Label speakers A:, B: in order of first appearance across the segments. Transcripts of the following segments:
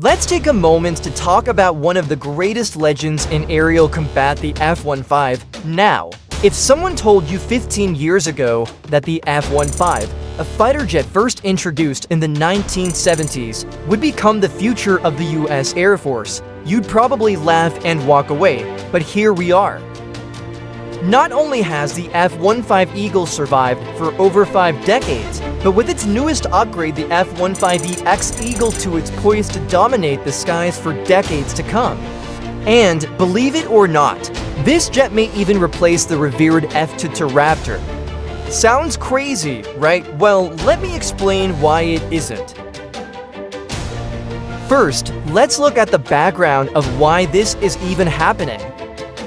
A: Let's take a moment to talk about one of the greatest legends in aerial combat, the F-15. Now, if someone told you 15 years ago that the F-15, a fighter jet first introduced in the 1970s, would become the future of the US Air Force, you'd probably laugh and walk away, but here we are. Not only has the F-15 Eagle survived for over 5 decades, but with its newest upgrade, the F-15EX Eagle II, it's poised to dominate the skies for decades to come. And, believe it or not, this jet may even replace the revered F-15 Raptor. Sounds crazy, right? Well, let me explain why it isn't. First, let's look at the background of why this is even happening.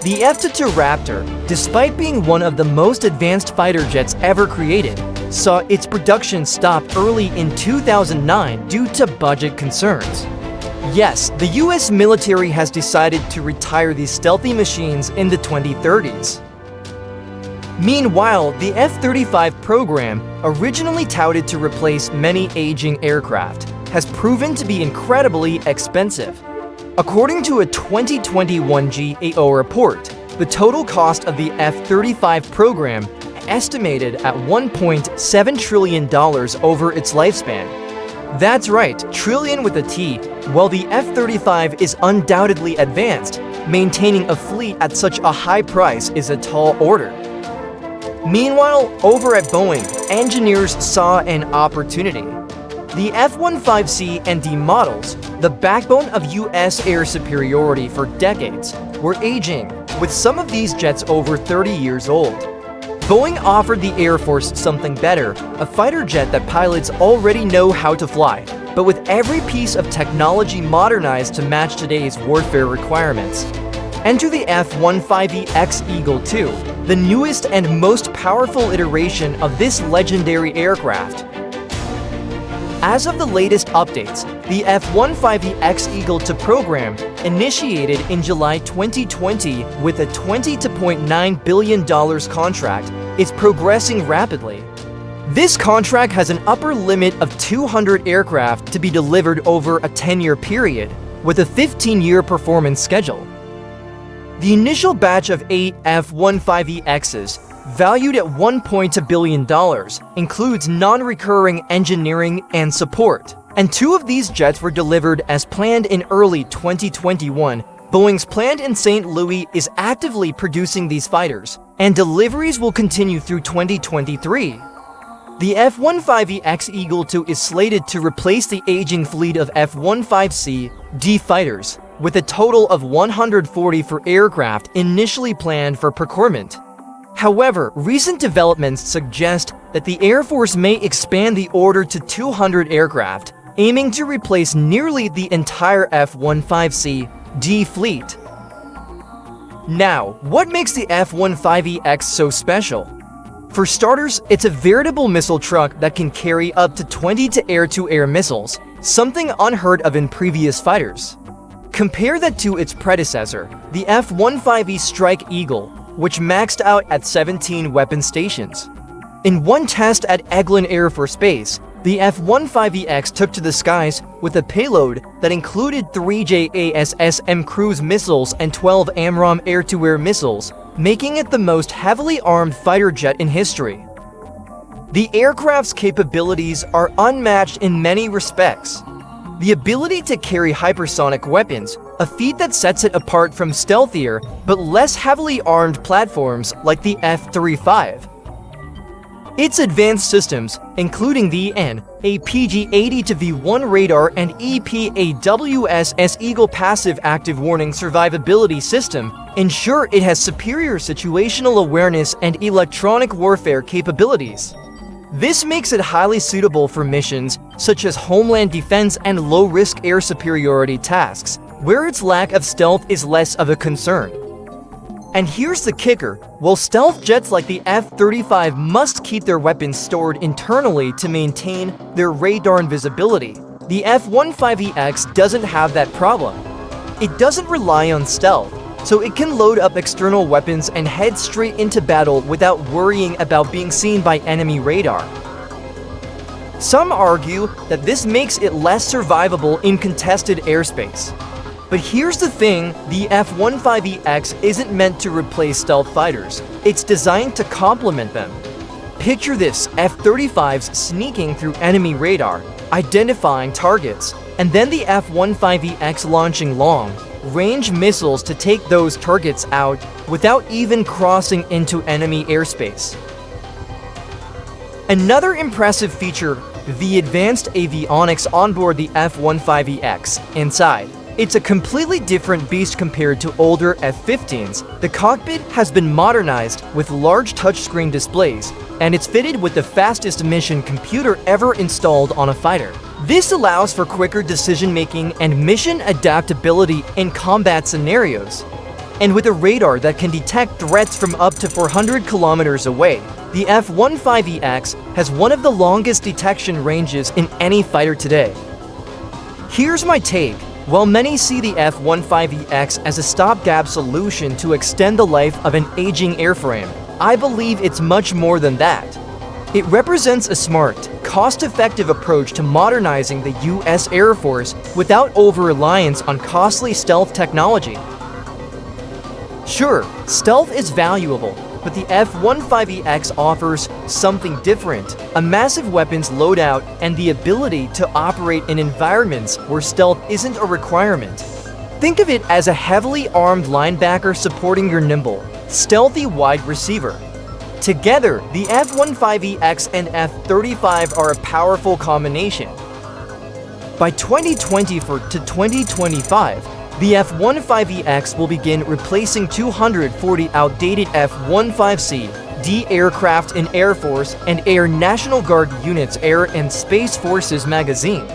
A: The F-15 Raptor, despite being one of the most advanced fighter jets ever created, saw its production stop early in 2009 due to budget concerns. Yes, the US military has decided to retire these stealthy machines in the 2030s. Meanwhile, the F-35 program, originally touted to replace many aging aircraft, has proven to be incredibly expensive. According to a 2021 GAO report, the total cost of the F-35 program estimated at $1.7 trillion over its lifespan. That's right, trillion with a T. While the F-35 is undoubtedly advanced, maintaining a fleet at such a high price is a tall order. Meanwhile, over at Boeing, engineers saw an opportunity. The F-15C and D models, the backbone of US air superiority for decades, were aging, with some of these jets over 30 years old. Boeing offered the Air Force something better, a fighter jet that pilots already know how to fly, but with every piece of technology modernized to match today's warfare requirements. Enter the F-15EX Eagle II, the newest and most powerful iteration of this legendary aircraft. As of the latest updates, the F-15EX Eagle II program, initiated in July 2020 with a $22.9 billion contract, is progressing rapidly. This contract has an upper limit of 200 aircraft to be delivered over a 10-year period, with a 15-year performance schedule. The initial batch of 8 F-15EXs, valued at $1.2 billion, includes non-recurring engineering and support, and 2 of these jets were delivered as planned in early 2021. Boeing's plant in St. Louis is actively producing these fighters, and deliveries will continue through 2023. The F-15EX Eagle II is slated to replace the aging fleet of F-15C D fighters, with a total of 144 aircraft initially planned for procurement. However, recent developments suggest that the Air Force may expand the order to 200 aircraft, aiming to replace nearly the entire F-15C D fleet. Now, what makes the F-15EX so special? For starters, it's a veritable missile truck that can carry up to 20 air-to-air missiles, something unheard of in previous fighters. Compare that to its predecessor, the F-15E Strike Eagle, which maxed out at 17 weapon stations. In one test at Eglin Air Force Base, the F-15EX took to the skies with a payload that included 3 JASSM cruise missiles and 12 AMRAAM air-to-air missiles, making it the most heavily armed fighter jet in history. The aircraft's capabilities are unmatched in many respects. The ability to carry hypersonic weapons, a feat that sets it apart from stealthier but less heavily armed platforms like the F-35. Its advanced systems, including the APG-80V1 radar and EPAWS Eagle Passive Active Warning Survivability System, ensure it has superior situational awareness and electronic warfare capabilities. This makes it highly suitable for missions such as homeland defense and low-risk air superiority tasks, where its lack of stealth is less of a concern. And here's the kicker: while stealth jets like the F-35 must keep their weapons stored internally to maintain their radar invisibility, the F-15EX doesn't have that problem. It doesn't rely on stealth, so it can load up external weapons and head straight into battle without worrying about being seen by enemy radar. Some argue that this makes it less survivable in contested airspace. But here's the thing, the F-15EX isn't meant to replace stealth fighters. It's designed to complement them. Picture this, F-35s sneaking through enemy radar, identifying targets, and then the F-15EX launching long-range missiles to take those targets out without even crossing into enemy airspace. Another impressive feature, the advanced avionics onboard the F-15EX. Inside, it's a completely different beast compared to older F-15s. The cockpit has been modernized with large touchscreen displays, and it's fitted with the fastest mission computer ever installed on a fighter. This allows for quicker decision-making and mission adaptability in combat scenarios. And with a radar that can detect threats from up to 400 kilometers away, the F-15EX has one of the longest detection ranges in any fighter today. Here's my take. While many see the F-15EX as a stopgap solution to extend the life of an aging airframe, I believe it's much more than that. It represents a smart, cost-effective approach to modernizing the U.S. Air Force without over-reliance on costly stealth technology. Sure, stealth is valuable, but the F-15EX offers something different, a massive weapons loadout and the ability to operate in environments where stealth isn't a requirement. Think of it as a heavily armed linebacker supporting your nimble, stealthy wide receiver. Together, the F-15EX and F-35 are a powerful combination. By 2024 to 2025, the F-15EX will begin replacing 240 outdated F-15C-D aircraft in Air Force and Air National Guard units Air and Space Forces magazine.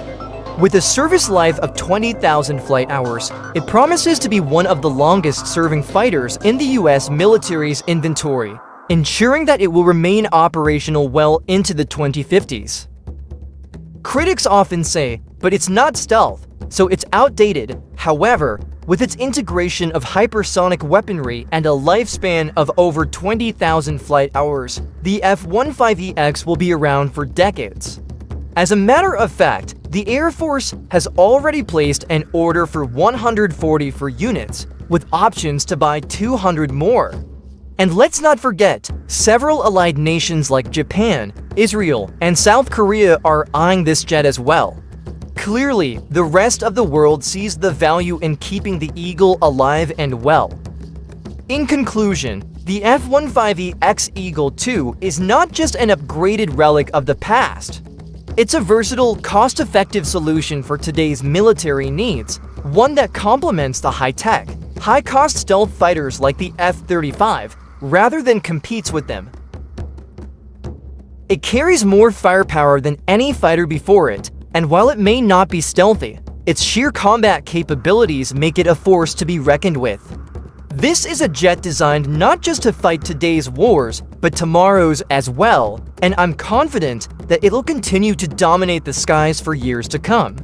A: With a service life of 20,000 flight hours, it promises to be one of the longest-serving fighters in the U.S. military's inventory, ensuring that it will remain operational well into the 2050s. Critics often say, but it's not stealth, so it's outdated. However, with its integration of hypersonic weaponry and a lifespan of over 20,000 flight hours, the F-15EX will be around for decades. As a matter of fact, the Air Force has already placed an order for 144 units, with options to buy 200 more. And let's not forget, several allied nations like Japan, Israel, and South Korea are eyeing this jet as well. Clearly, the rest of the world sees the value in keeping the Eagle alive and well. In conclusion, the F-15EX Eagle II is not just an upgraded relic of the past. It's a versatile, cost-effective solution for today's military needs, one that complements the high-tech, high-cost stealth fighters like the F-35, rather than competes with them. It carries more firepower than any fighter before it, and while it may not be stealthy, its sheer combat capabilities make it a force to be reckoned with. This is a jet designed not just to fight today's wars, but tomorrow's as well, and I'm confident that it'll continue to dominate the skies for years to come.